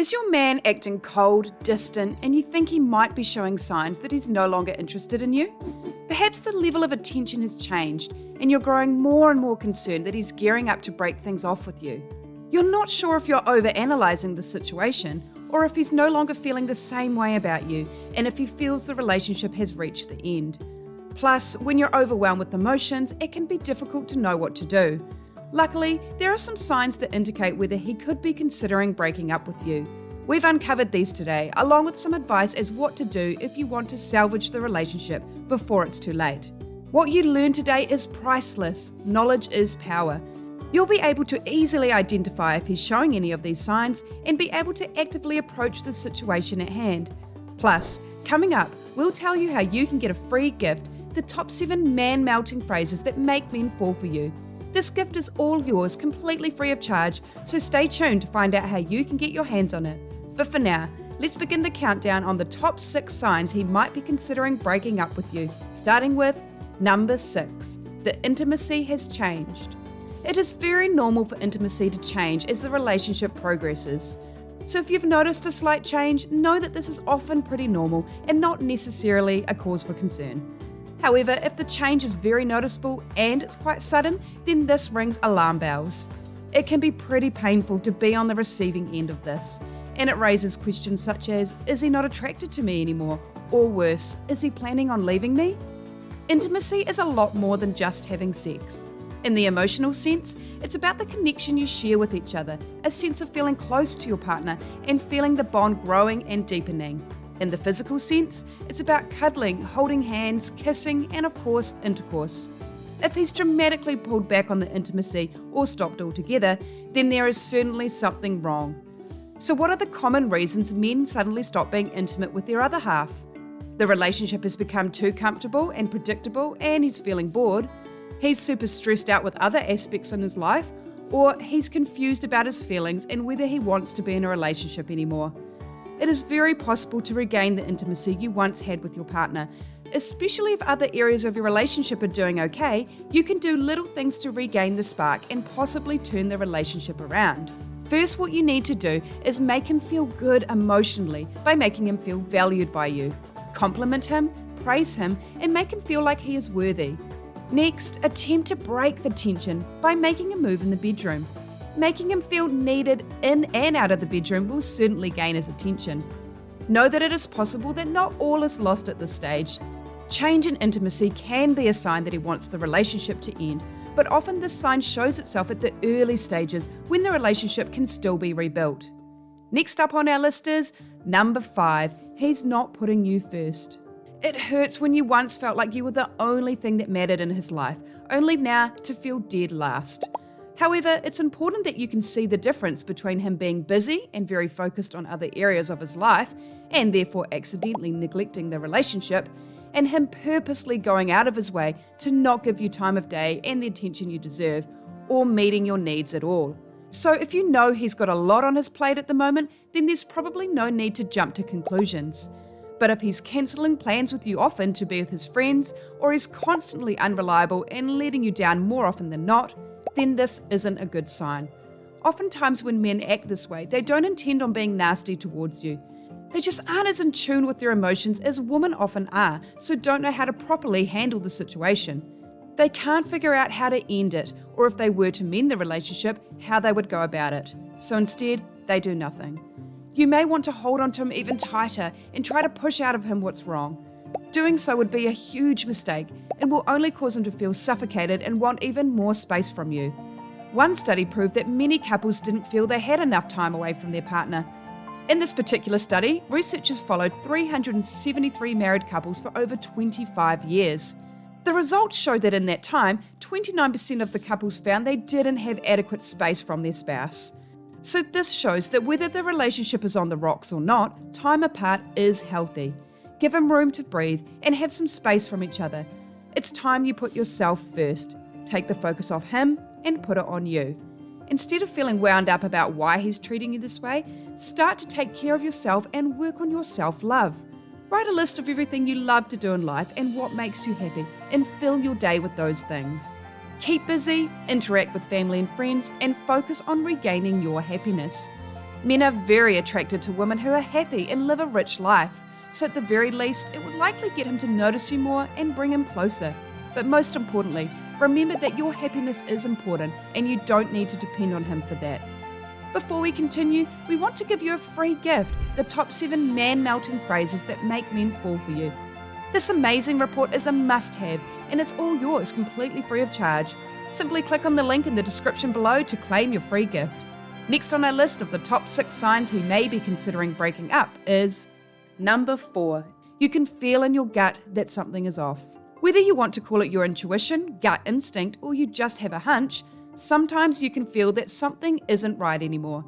Is your man acting cold, distant, and you think he might be showing signs that he's no longer interested in you? Perhaps the level of attention has changed and you're growing more and more concerned that he's gearing up to break things off with you. You're not sure if you're overanalyzing the situation or if he's no longer feeling the same way about you and if he feels the relationship has reached the end. Plus, when you're overwhelmed with emotions, it can be difficult to know what to do. Luckily, there are some signs that indicate whether he could be considering breaking up with you. We've uncovered these today, along with some advice as what to do if you want to salvage the relationship before it's too late. What you learn today is priceless. Knowledge is power. You'll be able to easily identify if he's showing any of these signs and be able to actively approach the situation at hand. Plus, coming up, we'll tell you how you can get a free gift, the top 7 man-melting phrases that make men fall for you. This gift is all yours, completely free of charge, so stay tuned to find out how you can get your hands on it. But for now, let's begin the countdown on the top 6 signs he might be considering breaking up with you, starting with number 6. The intimacy has changed. It is very normal for intimacy to change as the relationship progresses. So if you've noticed a slight change, know that this is often pretty normal and not necessarily a cause for concern. However, if the change is very noticeable and it's quite sudden, then this rings alarm bells. It can be pretty painful to be on the receiving end of this, and it raises questions such as, is he not attracted to me anymore? Or worse, is he planning on leaving me? Intimacy is a lot more than just having sex. In the emotional sense, it's about the connection you share with each other, a sense of feeling close to your partner and feeling the bond growing and deepening. In the physical sense, it's about cuddling, holding hands, kissing, and of course, intercourse. If he's dramatically pulled back on the intimacy or stopped altogether, then there is certainly something wrong. So what are the common reasons men suddenly stop being intimate with their other half? The relationship has become too comfortable and predictable and he's feeling bored. He's super stressed out with other aspects in his life, or he's confused about his feelings and whether he wants to be in a relationship anymore. It is very possible to regain the intimacy you once had with your partner. Especially if other areas of your relationship are doing okay, you can do little things to regain the spark and possibly turn the relationship around. First, what you need to do is make him feel good emotionally by making him feel valued by you. Compliment him, praise him, and make him feel like he is worthy. Next, attempt to break the tension by making a move in the bedroom. Making him feel needed in and out of the bedroom will certainly gain his attention. Know that it is possible that not all is lost at this stage. Change in intimacy can be a sign that he wants the relationship to end, but often this sign shows itself at the early stages when the relationship can still be rebuilt. Next up on our list is number 5, he's not putting you first. It hurts when you once felt like you were the only thing that mattered in his life, only now to feel dead last. However, it's important that you can see the difference between him being busy and very focused on other areas of his life, and therefore accidentally neglecting the relationship, and him purposely going out of his way to not give you time of day and the attention you deserve, or meeting your needs at all. So if you know he's got a lot on his plate at the moment, then there's probably no need to jump to conclusions. But if he's cancelling plans with you often to be with his friends, or he's constantly unreliable and letting you down more often than not, then this isn't a good sign. Oftentimes when men act this way, they don't intend on being nasty towards you. They just aren't as in tune with their emotions as women often are, so don't know how to properly handle the situation. They can't figure out how to end it, or if they were to mend the relationship, how they would go about it. So instead, they do nothing. You may want to hold on to him even tighter and try to push out of him what's wrong. Doing so would be a huge mistake and will only cause him to feel suffocated and want even more space from you. One study proved that many couples didn't feel they had enough time away from their partner. In this particular study, researchers followed 373 married couples for over 25 years. The results showed that in that time, 29% of the couples found they didn't have adequate space from their spouse. So this shows that whether the relationship is on the rocks or not, time apart is healthy. Give him room to breathe and have some space from each other. It's time you put yourself first. Take the focus off him and put it on you. Instead of feeling wound up about why he's treating you this way, start to take care of yourself and work on your self-love. Write a list of everything you love to do in life and what makes you happy, and fill your day with those things. Keep busy, interact with family and friends, and focus on regaining your happiness. Men are very attracted to women who are happy and live a rich life, so at the very least, it would likely get him to notice you more and bring him closer. But most importantly, remember that your happiness is important and you don't need to depend on him for that. Before we continue, we want to give you a free gift, the top 7 man-melting phrases that make men fall for you. This amazing report is a must-have and it's all yours completely free of charge. Simply click on the link in the description below to claim your free gift. Next on our list of the top 6 signs he may be considering breaking up is number 4. You can feel in your gut that something is off. Whether you want to call it your intuition, gut instinct, or you just have a hunch, sometimes you can feel that something isn't right anymore.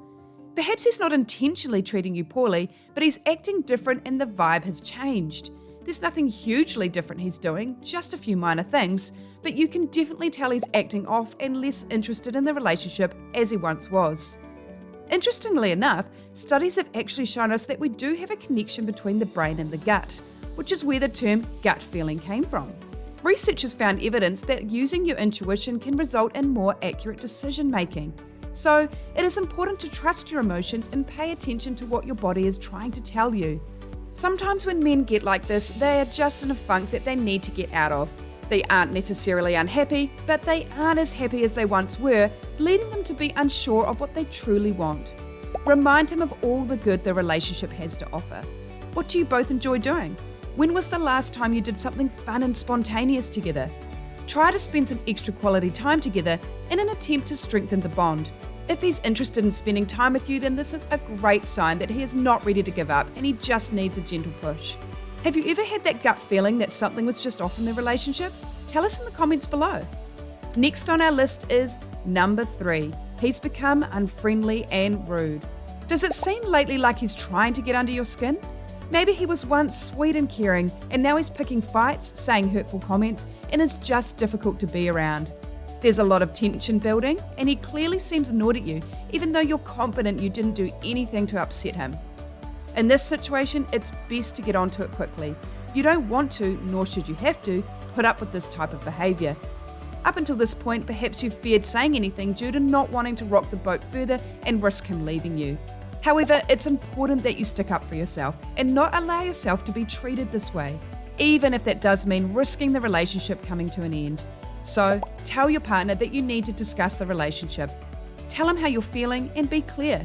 Perhaps he's not intentionally treating you poorly, but he's acting different and the vibe has changed. There's nothing hugely different he's doing, just a few minor things, but you can definitely tell he's acting off and less interested in the relationship as he once was. Interestingly enough, studies have actually shown us that we do have a connection between the brain and the gut, which is where the term gut feeling came from. Researchers found evidence that using your intuition can result in more accurate decision making. So, it is important to trust your emotions and pay attention to what your body is trying to tell you. Sometimes when men get like this, they are just in a funk that they need to get out of. They aren't necessarily unhappy, but they aren't as happy as they once were, leading them to be unsure of what they truly want. Remind him of all the good the relationship has to offer. What do you both enjoy doing? When was the last time you did something fun and spontaneous together? Try to spend some extra quality time together in an attempt to strengthen the bond. If he's interested in spending time with you, then this is a great sign that he is not ready to give up and he just needs a gentle push. Have you ever had that gut feeling that something was just off in the relationship? Tell us in the comments below. Next on our list is number 3. He's become unfriendly and rude. Does it seem lately like he's trying to get under your skin? Maybe he was once sweet and caring, and now he's picking fights, saying hurtful comments, and is just difficult to be around. There's a lot of tension building, and he clearly seems annoyed at you, even though you're confident you didn't do anything to upset him. In this situation, it's best to get onto it quickly. You don't want to, nor should you have to, put up with this type of behaviour. Up until this point, perhaps you've feared saying anything due to not wanting to rock the boat further and risk him leaving you. However, it's important that you stick up for yourself and not allow yourself to be treated this way, even if that does mean risking the relationship coming to an end. So, tell your partner that you need to discuss the relationship. Tell him how you're feeling and be clear.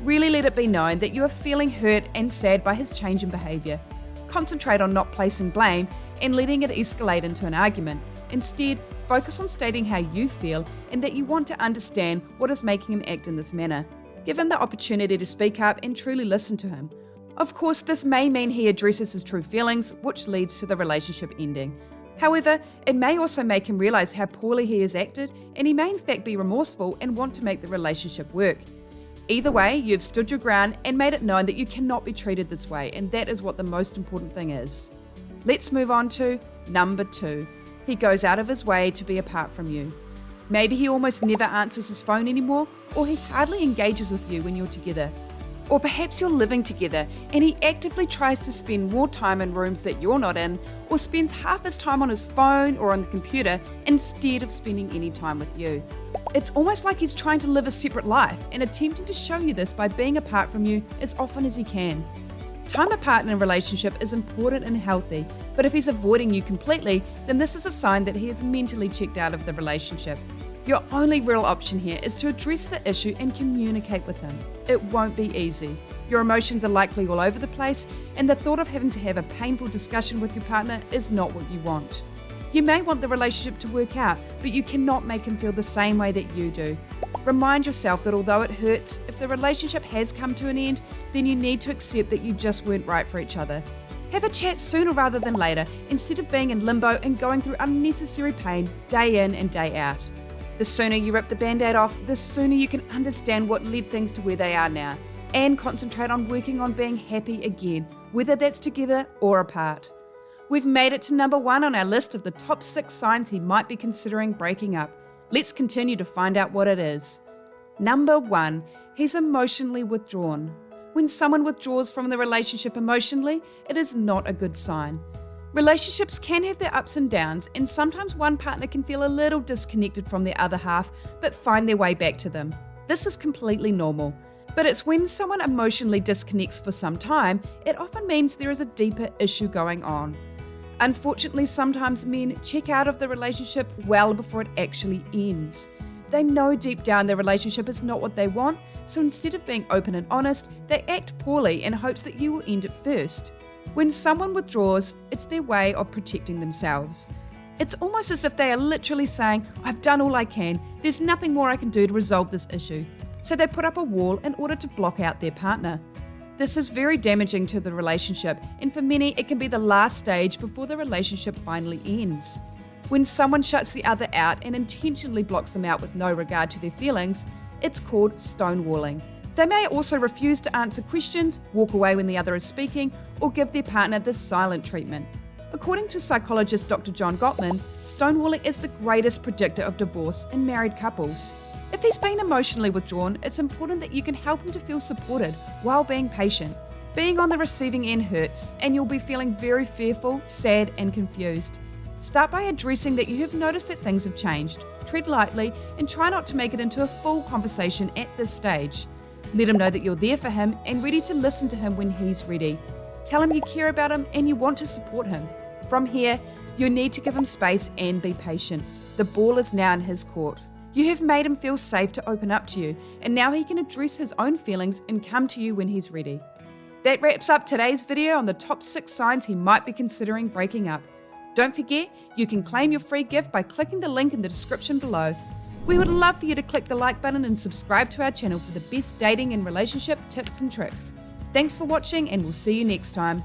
Really let it be known that you are feeling hurt and sad by his change in behaviour. Concentrate on not placing blame and letting it escalate into an argument. Instead, focus on stating how you feel and that you want to understand what is making him act in this manner. Give him the opportunity to speak up and truly listen to him. Of course, this may mean he addresses his true feelings, which leads to the relationship ending. However, it may also make him realise how poorly he has acted, and he may in fact be remorseful and want to make the relationship work. Either way, you've stood your ground and made it known that you cannot be treated this way, and that is what the most important thing is. Let's move on to number 2. He goes out of his way to be apart from you. Maybe he almost never answers his phone anymore, or he hardly engages with you when you're together. Or perhaps you're living together and he actively tries to spend more time in rooms that you're not in, or spends half his time on his phone or on the computer instead of spending any time with you. It's almost like he's trying to live a separate life and attempting to show you this by being apart from you as often as he can. Time apart in a relationship is important and healthy, but if he's avoiding you completely, then this is a sign that he is mentally checked out of the relationship. Your only real option here is to address the issue and communicate with him. It won't be easy. Your emotions are likely all over the place, and the thought of having to have a painful discussion with your partner is not what you want. You may want the relationship to work out, but you cannot make him feel the same way that you do. Remind yourself that although it hurts, if the relationship has come to an end, then you need to accept that you just weren't right for each other. Have a chat sooner rather than later, instead of being in limbo and going through unnecessary pain day in and day out. The sooner you rip the band-aid off, the sooner you can understand what led things to where they are now, and concentrate on working on being happy again, whether that's together or apart. We've made it to number 1 on our list of the top 6 signs he might be considering breaking up. Let's continue to find out what it is. Number 1, he's emotionally withdrawn. When someone withdraws from the relationship emotionally, it is not a good sign. Relationships can have their ups and downs, and sometimes one partner can feel a little disconnected from their other half, but find their way back to them. This is completely normal. But it's when someone emotionally disconnects for some time, it often means there is a deeper issue going on. Unfortunately, sometimes men check out of the relationship well before it actually ends. They know deep down their relationship is not what they want, so instead of being open and honest, they act poorly in hopes that you will end it first. When someone withdraws, it's their way of protecting themselves. It's almost as if they are literally saying, "I've done all I can, there's nothing more I can do to resolve this issue." So they put up a wall in order to block out their partner. This is very damaging to the relationship, and for many, it can be the last stage before the relationship finally ends. When someone shuts the other out and intentionally blocks them out with no regard to their feelings, it's called stonewalling. They may also refuse to answer questions, walk away when the other is speaking, or give their partner the silent treatment. According to psychologist Dr. John Gottman, stonewalling is the greatest predictor of divorce in married couples. If he's been emotionally withdrawn, it's important that you can help him to feel supported while being patient. Being on the receiving end hurts, and you'll be feeling very fearful, sad, and confused. Start by addressing that you have noticed that things have changed. Tread lightly and try not to make it into a full conversation at this stage. Let him know that you're there for him and ready to listen to him when he's ready. Tell him you care about him and you want to support him. From here, you need to give him space and be patient. The ball is now in his court. You have made him feel safe to open up to you, and now he can address his own feelings and come to you when he's ready. That wraps up today's video on the top 6 signs he might be considering breaking up. Don't forget, you can claim your free gift by clicking the link in the description below. We would love for you to click the like button and subscribe to our channel for the best dating and relationship tips and tricks. Thanks for watching, and we'll see you next time.